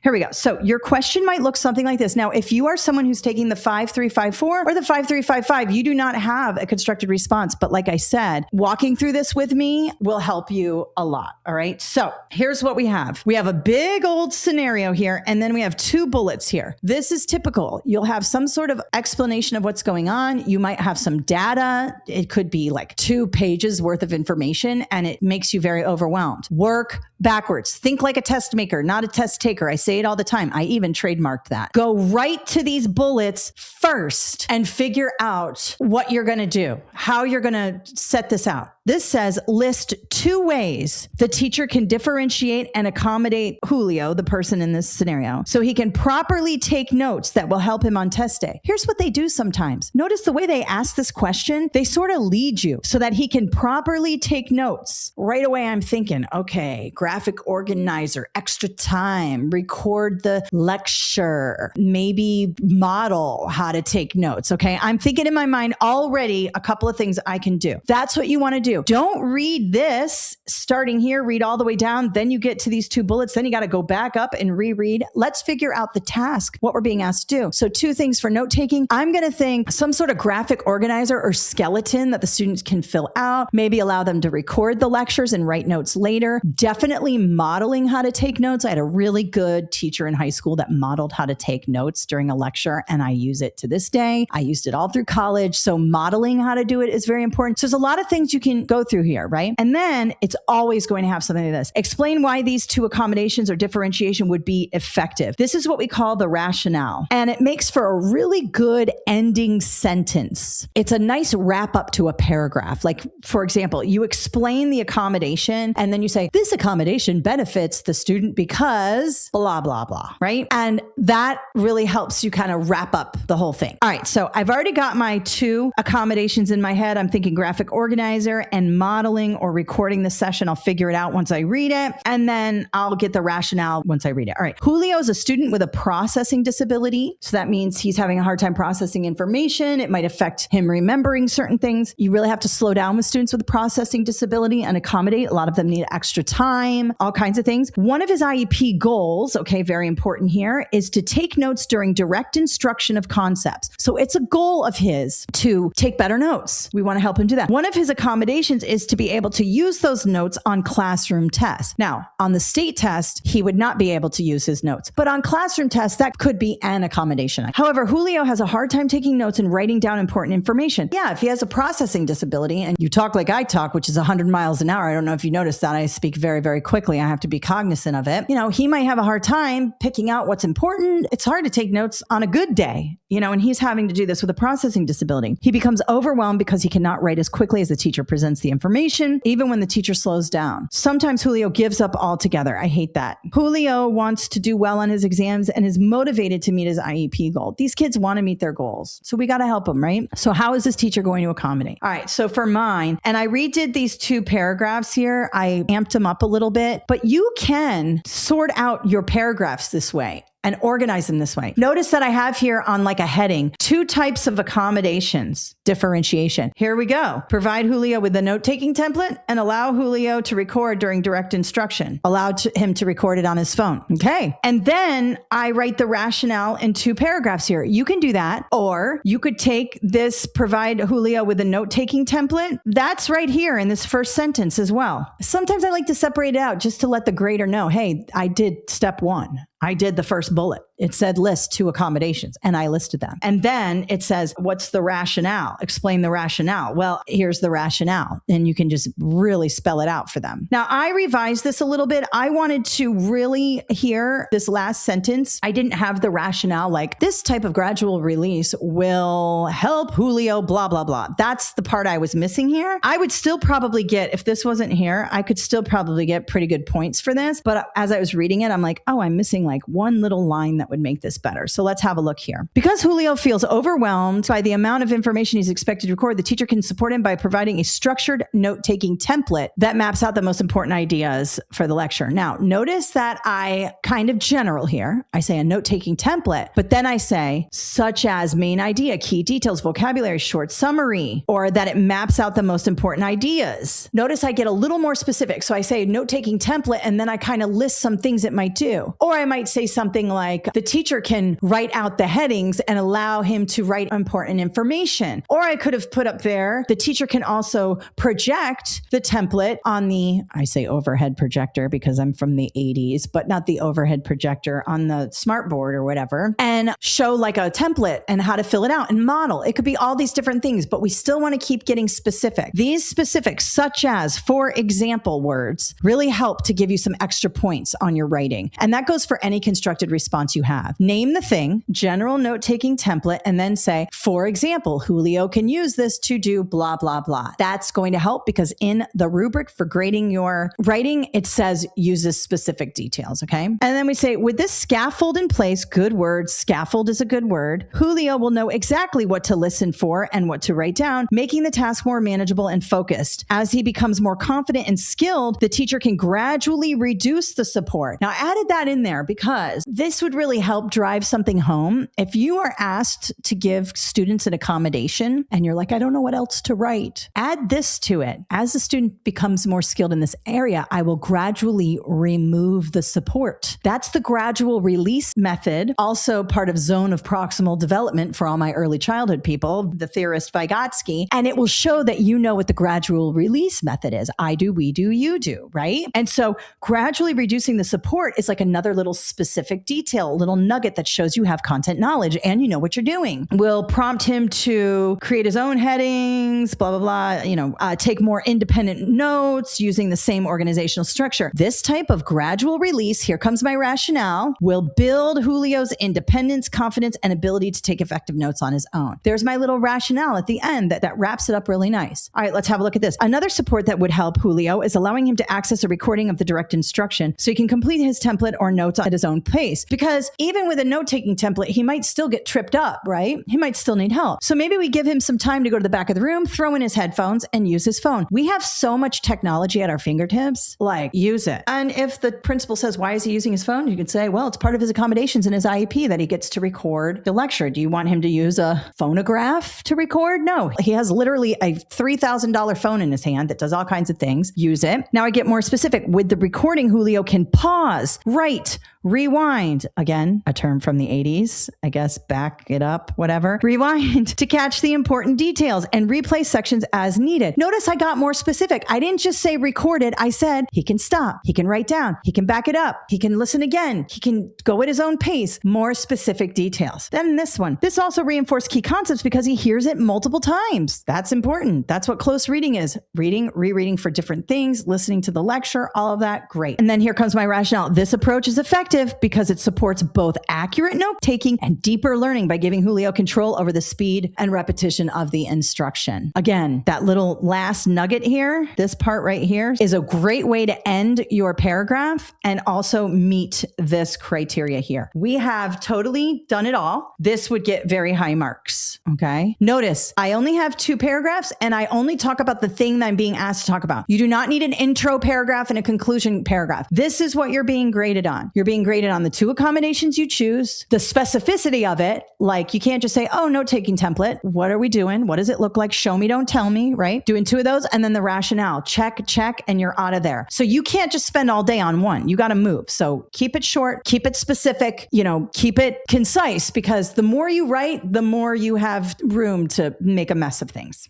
Here we go. So your question might look something like this. Now, if you are someone who's taking the 5354 or the 5355, you do not have a constructed response. But like I said, walking through this with me will help you a lot. All right. So here's what we have. We have a big old scenario here, and then we have 2 bullets here. This is typical. You'll have some sort of explanation of what's going on. You might have some data. It could be like 2 pages worth of information, and it makes you very overwhelmed. Work backwards. Think like a test maker, not a test taker. I say it all the time. I even trademarked that. Go right to these bullets first and figure out what you're going to do, how you're going to set this out. This says list 2 ways the teacher can differentiate and accommodate Julio, the person in this scenario, so he can properly take notes that will help him on test day. Here's what they do sometimes. Notice the way they ask this question, they sort of lead you so that he can properly take notes. Right away, I'm thinking, okay, graphic organizer, extra time, record the lecture, maybe model how to take notes. Okay. I'm thinking in my mind already a couple of things I can do. That's what you want to do. Don't read this starting here, read all the way down. Then you get to these 2 bullets. Then you got to go back up and reread. Let's figure out the task, what we're being asked to do. So 2 things for note taking. I'm going to think some sort of graphic organizer or skeleton that the students can fill out, maybe allow them to record the lectures and write notes later. Definitely modeling how to take notes. I had a really good teacher in high school that modeled how to take notes during a lecture, and I use it to this day. I used it all through college. So modeling how to do it is very important. So there's a lot of things you can go through here, right? And then it's always going to have something like this. Explain why these 2 accommodations or differentiation would be effective. This is what we call the rationale. And it makes for a really good ending sentence. It's a nice wrap up to a paragraph. Like, for example, you explain the accommodation and then you say, this accommodation benefits the student because blah, blah, blah, right? And that really helps you kind of wrap up the whole thing. All right. So I've already got my 2 accommodations in my head. I'm thinking graphic organizer and modeling or recording the session. I'll figure it out once I read it. And then I'll get the rationale once I read it. All right. Julio is a student with a processing disability. So that means he's having a hard time processing information. It might affect him remembering certain things. You really have to slow down with students with a processing disability and accommodate. A lot of them need extra time, all kinds of things. One of his IEP goals, okay, very important here, is to take notes during direct instruction of concepts. So it's a goal of his to take better notes. We want to help him do that. One of his accommodations is to be able to use those notes on classroom tests. Now, on the state test, he would not be able to use his notes, but on classroom tests, that could be an accommodation. However, Julio has a hard time taking notes and writing down important information. Yeah, if he has a processing disability and you talk like I talk, which is 100 miles an hour, I don't know if you noticed that I speak very, very quickly. I have to be cognizant of it. He might have a hard time picking out what's important. It's hard to take notes on a good day, and he's having to do this with a processing disability. He becomes overwhelmed because he cannot write as quickly as the teacher presents the information, even when the teacher slows down. Sometimes Julio gives up altogether. I hate that. Julio wants to do well on his exams and is motivated to meet his IEP goal. These kids want to meet their goals. So we got to help them, right? So how is this teacher going to accommodate? All right. So for mine, and I redid these 2 paragraphs here. I amped them up a little bit, but you can sort out your paragraphs this way and organize them this way. Notice that I have here on like a heading, 2 types of accommodations, differentiation. Here we go. Provide Julio with the note-taking template and allow Julio to record during direct instruction. Allow him to record it on his phone. Okay. And then I write the rationale in 2 paragraphs here. You can do that, or you could take this, provide Julio with a note-taking template. That's right here in this first sentence as well. Sometimes I like to separate it out just to let the grader know, hey, I did step 1. I did the first bullet. It said list 2 accommodations and I listed them. And then it says, what's the rationale? Explain the rationale. Well, here's the rationale. And you can just really spell it out for them. Now, I revised this a little bit. I wanted to really hear this last sentence. I didn't have the rationale like this type of gradual release will help Julio, blah, blah, blah. That's the part I was missing here. I would still probably get, if this wasn't here, I could still probably get pretty good points for this. But as I was reading it, I'm like, oh, I'm missing like one little line that would make this better. So let's have a look here. Because Julio feels overwhelmed by the amount of information he's expected to record, the teacher can support him by providing a structured note-taking template that maps out the most important ideas for the lecture. Now, notice that I kind of general here. I say a note-taking template, but then I say such as main idea, key details, vocabulary, short summary, or that it maps out the most important ideas. Notice I get a little more specific. So I say note-taking template, and then I kind of list some things it might do. Or I might might say something like, the teacher can write out the headings and allow him to write important information. Or I could have put up there, the teacher can also project the template on the, I say overhead projector because I'm from the 80s, but not the overhead projector, on the smartboard or whatever, and show like a template and how to fill it out and model. It could be all these different things, but we still want to keep getting specific. These specifics, such as for example words, really help to give you some extra points on your writing. And that goes for any constructed response you have. Name the thing, general note-taking template, and then say, for example, Julio can use this to do blah, blah, blah. That's going to help because in the rubric for grading your writing, it says uses specific details, okay? And then we say, with this scaffold in place, good word, scaffold is a good word, Julio will know exactly what to listen for and what to write down, making the task more manageable and focused. As he becomes more confident and skilled, the teacher can gradually reduce the support. Now, I added that in there because this would really help drive something home. If you are asked to give students an accommodation and you're like, I don't know what else to write, add this to it. As the student becomes more skilled in this area, I will gradually remove the support. That's the gradual release method, also part of zone of proximal development for all my early childhood people, the theorist Vygotsky, and it will show that you know what the gradual release method is. I do, we do, you do, right? And so gradually reducing the support is like another little specific detail, a little nugget that shows you have content knowledge and you know what you're doing. We'll prompt him to create his own headings, blah, blah, blah, take more independent notes using the same organizational structure. This type of gradual release, here comes my rationale, will build Julio's independence, confidence, and ability to take effective notes on his own. There's my little rationale at the end that wraps it up really nice. All right, let's have a look at this. Another support that would help Julio is allowing him to access a recording of the direct instruction so he can complete his template or notes at his own pace. Because even with a note-taking template, he might still get tripped up, right? He might still need help. So maybe we give him some time to go to the back of the room, throw in his headphones, and use his phone. We have so much technology at our fingertips, like use it. And if the principal says, why is he using his phone? You could say, well, it's part of his accommodations in his IEP that he gets to record the lecture. Do you want him to use a phonograph to record? No, he has literally a $3,000 phone in his hand that does all kinds of things. Use it. Now I get more specific. With the recording, Julio can pause, write, rewind, again, a term from the 80s, I guess, back it up, whatever, rewind to catch the important details and replay sections as needed. Notice I got more specific. I didn't just say recorded. I said he can stop, he can write down, he can back it up, he can listen again, he can go at his own pace, more specific details. Then this one, this also reinforced key concepts because he hears it multiple times. That's important. That's what close reading is. Reading, rereading for different things, listening to the lecture, all of that, great. And then here comes my rationale. This approach is effective because it supports both accurate note-taking and deeper learning by giving Julio control over the speed and repetition of the instruction. Again, that little last nugget here, this part right here, is a great way to end your paragraph and also meet this criteria here. We have totally done it all. This would get very high marks, okay? Notice, I only have 2 paragraphs and I only talk about the thing that I'm being asked to talk about. You do not need an intro paragraph and a conclusion paragraph. This is what you're being graded on. You're being graded on the 2 accommodations you choose, the specificity of it, like you can't just say, oh, note-taking template. What are we doing? What does it look like? Show me, don't tell me, right? Doing 2 of those and then the rationale, check, and you're out of there. So you can't just spend all day on one. You got to move. So keep it short, keep it specific, keep it concise because the more you write, the more you have room to make a mess of things.